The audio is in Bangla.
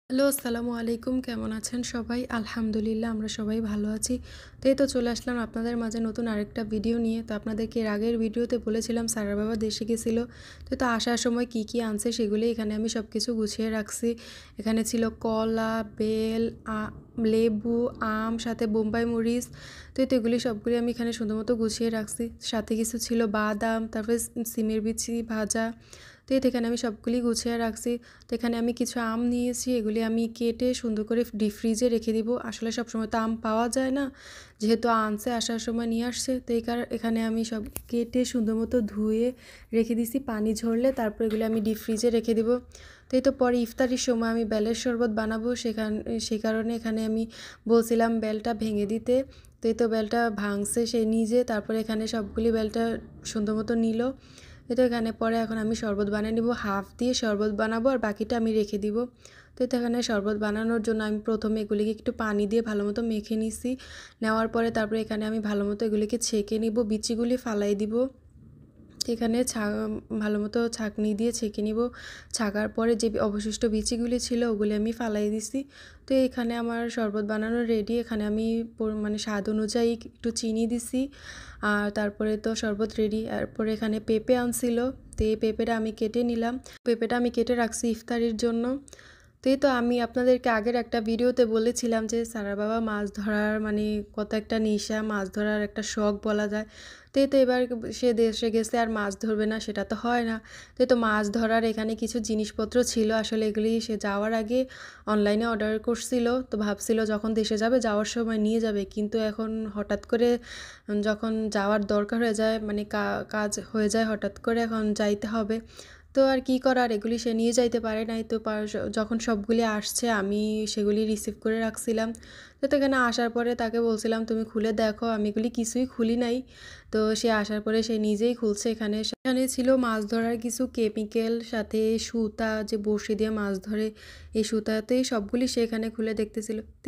হ্যালো, আসসালামু আলাইকুম। কেমন আছেন সবাই? আলহামদুলিল্লাহ আমরা সবাই ভালো আছি। তো এই তো চলে আসলাম আপনাদের মাঝে নতুন আরেকটা ভিডিও নিয়ে। তো আপনাদেরকে এর আগের ভিডিওতে বলেছিলাম সারার বাবা দেশে গেছিলো। তো আসার সময় কি কি আনছে সেগুলি এখানে আমি সব কিছু গুছিয়ে রাখছি। এখানে ছিল কলা, বেল, লেবু, আম, সাথে বোম্বাই মরিচ। তো এগুলি সবগুলি আমি এখানে সুন্দর মতো গুছিয়ে রাখছি। সাথে কিছু ছিল বাদাম, তারপরে সিমের বিচি ভাজা। তো এখানে আমি সবগুলি গুছিয়ে রাখছি। তো এখানে আমি কিছু আম নিয়েছি, এগুলি আমি কেটে সুন্দর করে ডিপ ফ্রিজে রেখে দিব। আসলে সবসময় তো আম পাওয়া যায় না, যেহেতু আনছে আসার সময় নিয়ে আসছে। তো এখানে আমি সব কেটে সুন্দর মতো ধুয়ে রেখে দিছি, পানি ঝরলে তারপর এগুলি আমি ডিপ ফ্রিজে রেখে দিব। তো এই তো পরে ইফতারির সময় আমি বেলের শরবত বানাবো, সেই কারণে এখানে আমি বলছিলাম বেলটা ভেঙে দিতে। তো এই তো বেলটা ভাঙছে সে নিজে, তারপরে এখানে সবগুলি বেলটা সুন্দর মতো নিল। তো এখানে পরে এখন আমি শরবত বানিয়ে নিব, হাফ দিয়ে শরবত বানাবো আর বাকিটা আমি রেখে দিব। তো এখানে শরবত বানানোর জন্য আমি প্রথমে এগুলিকে একটু পানি দিয়ে ভালো মতো মেখে নিছি। নেওয়ার পরে তারপরে এখানে আমি ভালো মতো এগুলিকে ছেঁকে নিব, বিচিগুলি ফালাই দিব। এখানে ভালো মতো ছাঁকনি দিয়ে ছেঁকে নিব। ছাকার পরে যে অবশিষ্ট বিচিগুলি ছিল ওগুলি আমি ফালাই দিছি। তো এখানে আমার শরবত বানানো রেডি। এখানে আমি মানে স্বাদ অনুযায়ী একটু চিনি দিছি, আর তারপরে তো শরবত রেডি। এরপরে এখানে পেঁপে আনছিল, তো এই পেঁপেটা আমি কেটে নিলাম। পেঁপেটা আমি কেটে রাখছি ইফতারির জন্য। তো আমি আপনাদেরকে আগের একটা ভিডিওতে বলেছিলাম যে সারার বাবা মাছ ধরার মানে কত একটা নেশা, মাছ ধরার একটা শখ বলা যায়। তো এবার সে দেশে গেছে আর মাছ ধরবে না সেটা তো হয় না। তো মাছ ধরার এখানে কিছু জিনিসপত্র ছিল, আসলে এগুলি সে যাওয়ার আগে অনলাইনে অর্ডার করছিল। তো ভাবছিল যখন দেশে যাবে যাওয়ার সময় নিয়ে যাবে, কিন্তু এখন হঠাৎ করে যখন যাওয়ার দরকার হয়ে যায়, মানে কাজ হয়ে যায় হঠাৎ করে, এখন যাইতে হবে। তো আর কি করার, এগুলি সে নিয়ে যাইতে পারে নাই। তো যখন সবগুলি আসছে আমি সেগুলি রিসিভ করে রাখছিলাম। তো এখানে আসার পরে তাকে বলছিলাম তুমি খুলে দেখো, আমি এগুলি কিছুই খুলি নাই। তো সে আসার পরে সে নিজেই খুলছে। সেখানে ছিল মাছ ধরার কিছু কেমিক্যাল, সাথে সুতা যে বড়শি দিয়ে মাছ ধরে, এই সুতাতেই সবগুলি সে এখানে খুলে দেখতেছিল। তো